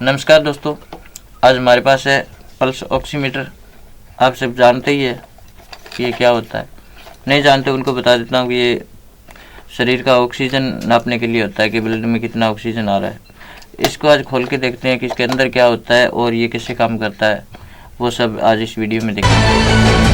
नमस्कार दोस्तों, आज हमारे पास है पल्स ऑक्सीमीटर। आप सब जानते ही है कि ये क्या होता है। नहीं जानते उनको बता देता हूँ कि ये शरीर का ऑक्सीजन नापने के लिए होता है कि ब्लड में कितना ऑक्सीजन आ रहा है। इसको आज खोल के देखते हैं कि इसके अंदर क्या होता है और ये कैसे काम करता है, वो सब आज इस वीडियो में देखेंगे।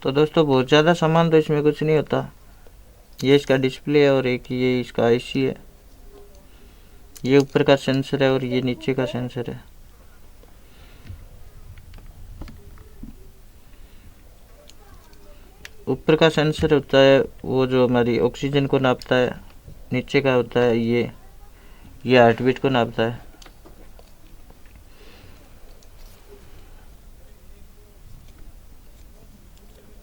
तो दोस्तों बहुत ज़्यादा सामान तो इसमें कुछ नहीं होता। ये इसका डिस्प्ले है और एक ये इसका आईसी है। ये ऊपर का सेंसर है और ये नीचे का सेंसर है। ऊपर का सेंसर होता है वो जो हमारी ऑक्सीजन को नापता है। नीचे का होता है ये हार्ट बीट को नापता है।